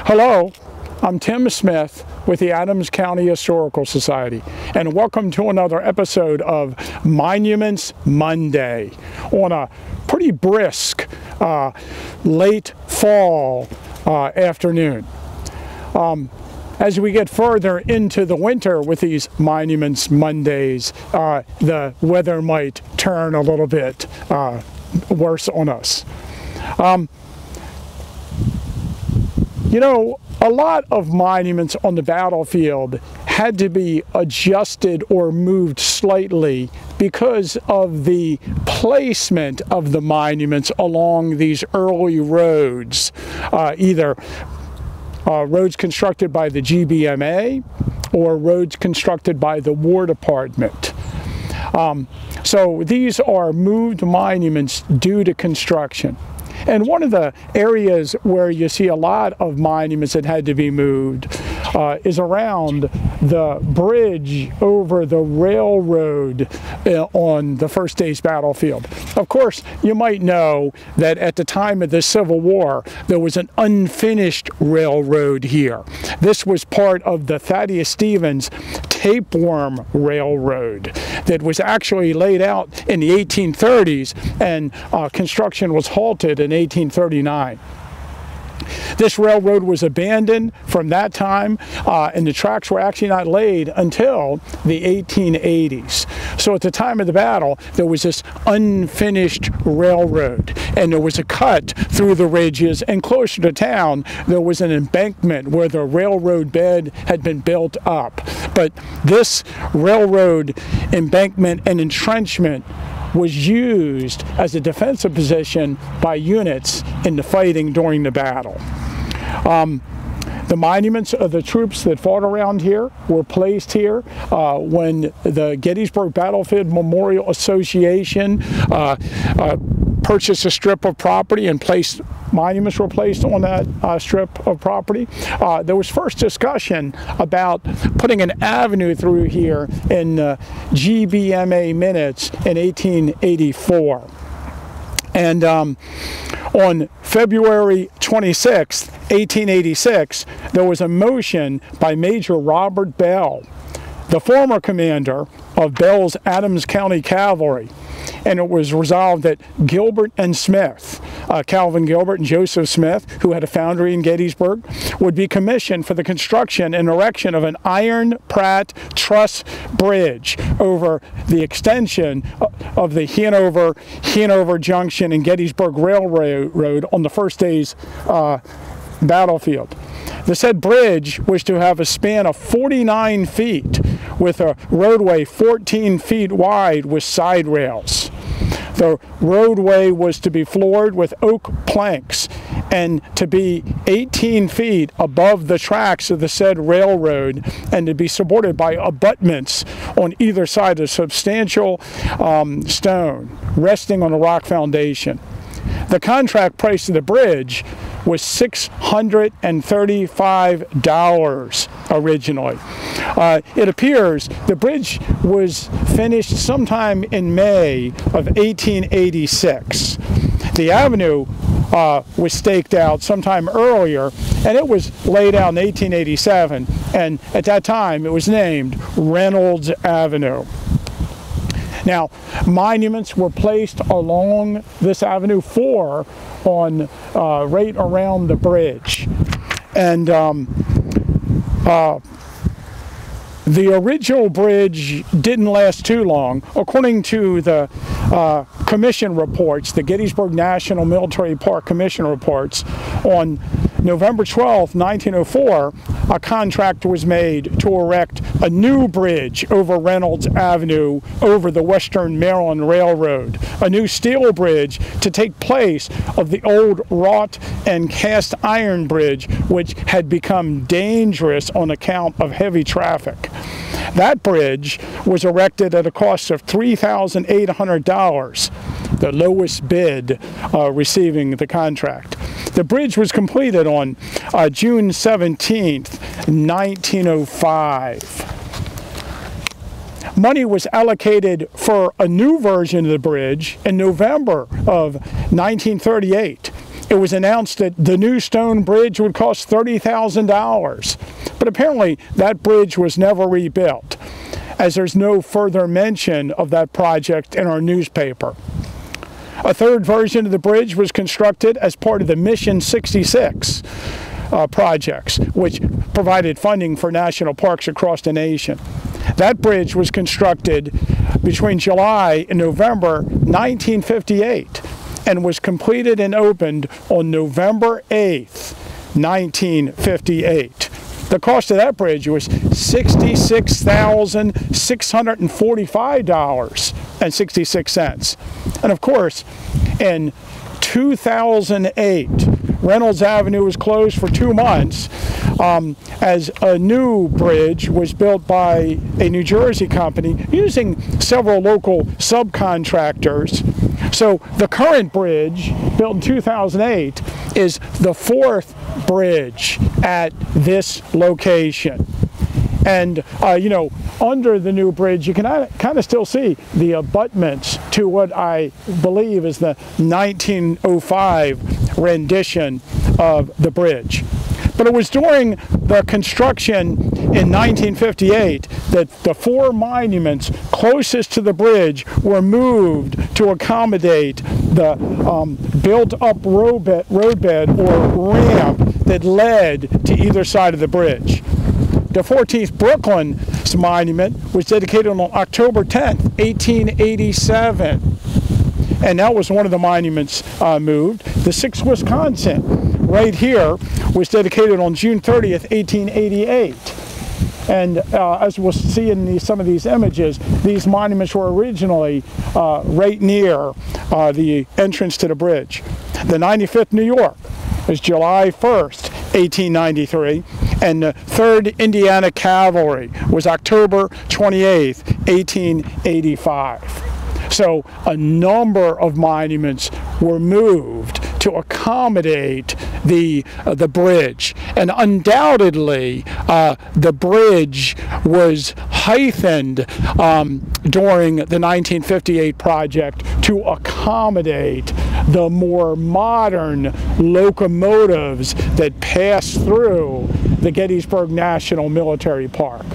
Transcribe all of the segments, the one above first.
Hello, I'm Tim Smith with the Adams County Historical Society, and welcome to another episode of Monuments Monday on a pretty brisk late fall afternoon. As we get further into the winter with these Monuments Mondays, the weather might turn a little bit worse on us. You know, a lot of monuments on the battlefield had to be adjusted or moved slightly because of the placement of the monuments along these early roads, either roads constructed by the GBMA or roads constructed by the War Department. So these are moved monuments due to construction. And one of the areas where you see a lot of monuments that had to be moved is around the bridge over the railroad on the first day's battlefield. Of course, you might know that at the time of the Civil War, there was an unfinished railroad here. This was part of the Thaddeus Stevens Tapeworm Railroad that was actually laid out in the 1830s, and construction was halted in 1839. This railroad was abandoned from that time, and the tracks were actually not laid until the 1880s. So at the time of the battle, there was this unfinished railroad, and there was a cut through the ridges, and closer to town, there was an embankment where the railroad bed had been built up. But this railroad embankment and entrenchment was used as a defensive position by units in the fighting during the battle. The monuments of the troops that fought around here were placed here when the Gettysburg Battlefield Memorial Association purchased a strip of property, and monuments were placed on that strip of property. There was first discussion about putting an avenue through here in GBMA minutes in 1884. And on February 26, 1886, there was a motion by Major Robert Bell, the former commander of Bell's Adams County Cavalry, and it was resolved that Gilbert and Smith, Calvin Gilbert and Joseph Smith, who had a foundry in Gettysburg, would be commissioned for the construction and erection of an iron Pratt truss bridge over the extension of the Hanover Junction and Gettysburg Railroad on the first day's battlefield. The said bridge was to have a span of 49 feet with a roadway 14 feet wide with side rails. The roadway was to be floored with oak planks and to be 18 feet above the tracks of the said railroad, and to be supported by abutments on either side of substantial stone resting on a rock foundation. The contract price of the bridge was $635 originally. It appears the bridge was finished sometime in May of 1886. The avenue was staked out sometime earlier, and it was laid out in 1887, and at that time it was named Reynolds Avenue. Now, monuments were placed along this avenue, 4 on right around the bridge. And the original bridge didn't last too long. According to the commission reports, the Gettysburg National Military Park Commission reports, on November 12, 1904, a contract was made to erect a new bridge over Reynolds Avenue over the Western Maryland Railroad, a new steel bridge to take place of the old wrought and cast iron bridge, which had become dangerous on account of heavy traffic. That bridge was erected at a cost of $3,800, the lowest bid receiving the contract. The bridge was completed on June 17, 1905. Money was allocated for a new version of the bridge in November of 1938. it was announced that the new stone bridge would cost $30,000. But apparently that bridge was never rebuilt, as there's no further mention of that project in our newspaper. A third version of the bridge was constructed as part of the Mission 66 projects, which provided funding for national parks across the nation. That bridge was constructed between July and November 1958 and was completed and opened on November 8th, 1958. The cost of that bridge was $66,645.66. And of course, in 2008, Reynolds Avenue was closed for 2 months as a new bridge was built by a New Jersey company using several local subcontractors. So the current bridge, built in 2008, is the 4th bridge at this location. And, you know, under the new bridge, you can kind of still see the abutments to what I believe is the 1905 rendition of the bridge. But it was during the construction in 1958 that the 4 monuments closest to the bridge were moved to accommodate the built-up roadbed or ramp that led to either side of the bridge. The 14th Brooklyn's monument was dedicated on October 10th, 1887. And that was one of the monuments moved. The 6th Wisconsin, right here, was dedicated on June 30th, 1888. And as we'll see in some of these images, these monuments were originally right near the entrance to the bridge. The 95th New York was July 1st, 1893, and the 3rd Indiana Cavalry was October 28th, 1885. So a number of monuments were moved to accommodate the bridge, and undoubtedly the bridge was heightened during the 1958 project to accommodate the more modern locomotives that pass through the Gettysburg National Military Park.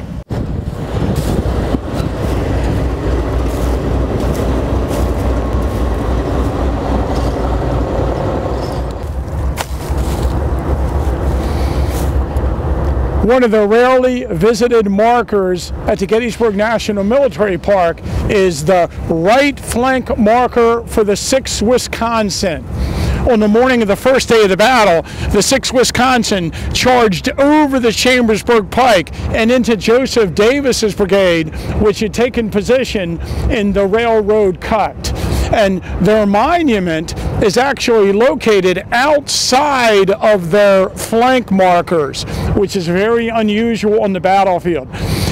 One of the rarely visited markers at the Gettysburg National Military Park is the right flank marker for the 6th Wisconsin. On the morning of the first day of the battle, the 6th Wisconsin charged over the Chambersburg Pike and into Joseph Davis's brigade, which had taken position in the railroad cut. And their monument is actually located outside of their flank markers, which is very unusual on the battlefield.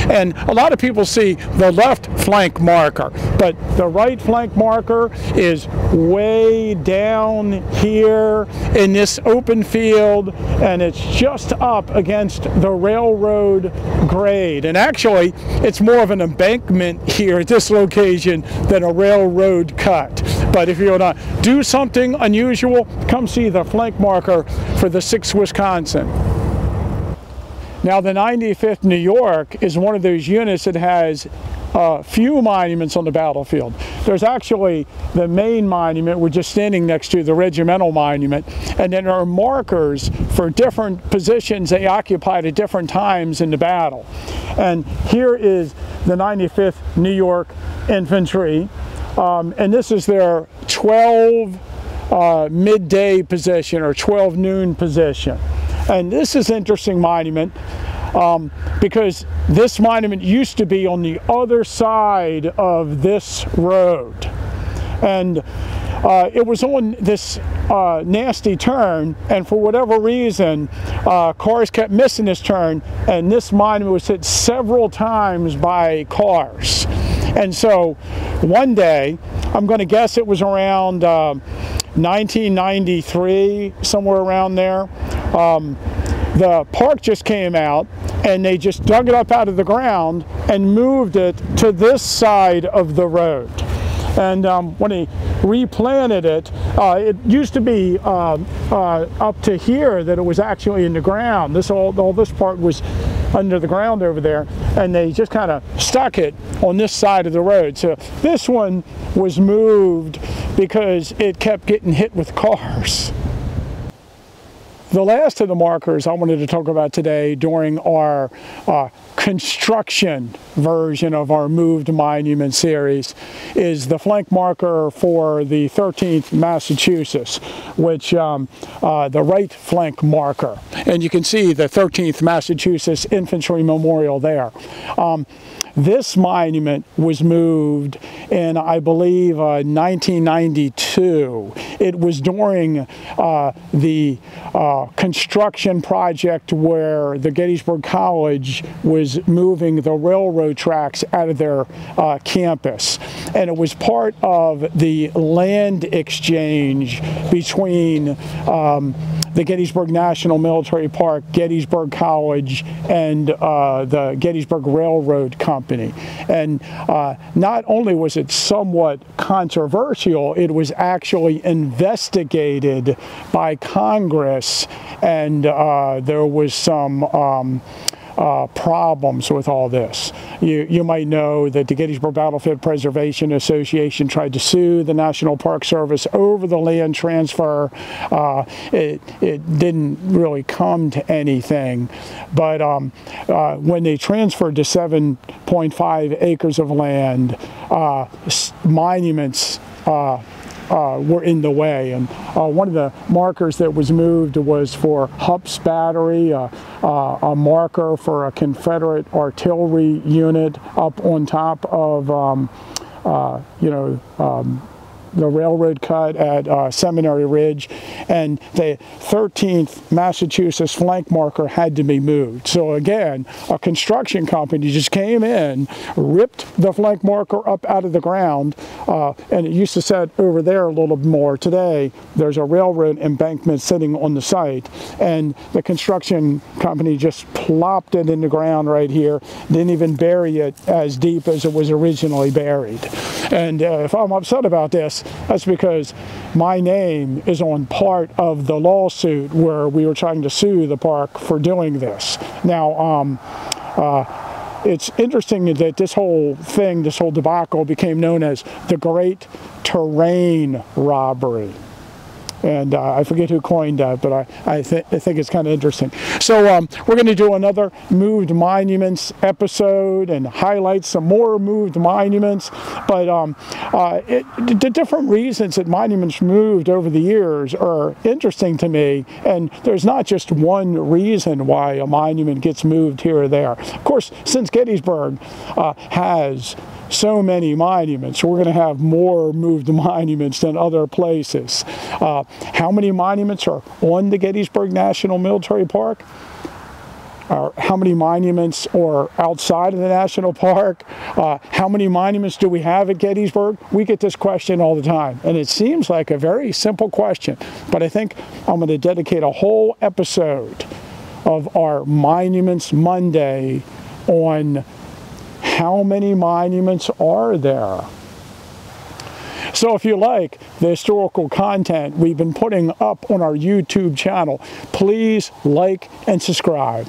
And a lot of people see the left flank marker, but the right flank marker is way down here in this open field, and it's just up against the railroad grade. And actually, it's more of an embankment here at this location than a railroad cut. But if you want to do something unusual, come see the flank marker for the 6th Wisconsin. Now, the 95th New York is one of those units that has few monuments on the battlefield. There's actually the main monument we're just standing next to, the regimental monument, and then there are markers for different positions they occupied at different times in the battle. And here is the 95th New York Infantry, and this is their 12 midday position or 12 noon position. And this is an interesting monument because this monument used to be on the other side of this road. And it was on this nasty turn, and for whatever reason, cars kept missing this turn, and this monument was hit several times by cars. And so one day, I'm going to guess it was around 1993, somewhere around there, the park just came out and they just dug it up out of the ground and moved it to this side of the road. And when he replanted it. It used to be up to here, that it was actually in the ground. All this part was under the ground over there, and they just kind of stuck it on this side of the road. So this one was moved because it kept getting hit with cars. The last of the markers I wanted to talk about today during our construction version of our moved monument series is the flank marker for the 13th Massachusetts, which the right flank marker. And you can see the 13th Massachusetts Infantry Memorial there. This monument was moved in, I believe, 1992. It was during the construction project where the Gettysburg College was moving the railroad tracks out of their campus. And it was part of the land exchange between the Gettysburg National Military Park, Gettysburg College, and the Gettysburg Railroad Company. And not only was it somewhat controversial, it was actually investigated by Congress, and there was some problems with all this. You might know that the Gettysburg Battlefield Preservation Association tried to sue the National Park Service over the land transfer. It didn't really come to anything, but when they transferred to 7.5 acres of land, monuments were in the way, and one of the markers that was moved was for Hupp's Battery, a marker for a Confederate artillery unit up on top of the railroad cut at Seminary Ridge, and the 13th Massachusetts flank marker had to be moved. So again, a construction company just came in, ripped the flank marker up out of the ground, and it used to set over there a little more. Today, there's a railroad embankment sitting on the site, and the construction company just plopped it in the ground right here, didn't even bury it as deep as it was originally buried. And if I'm upset about this, that's because my name is on part of the lawsuit where we were trying to sue the park for doing this. Now, it's interesting that this whole thing, this whole debacle, became known as the Great Terrain Robbery. And I forget who coined that, but I think it's kind of interesting. So we're going to do another moved monuments episode and highlight some more moved monuments. But the different reasons that monuments moved over the years are interesting to me. And there's not just one reason why a monument gets moved here or there. Of course, since Gettysburg has so many monuments, we're going to have more moved monuments than other places. How many monuments are on the Gettysburg National Military Park? How many monuments are outside of the national park? How many monuments do we have at Gettysburg? We get this question all the time, and it seems like a very simple question, but I think I'm going to dedicate a whole episode of our Monuments Monday on how many monuments are there. So if you like the historical content we've been putting up on our YouTube channel, please like and subscribe.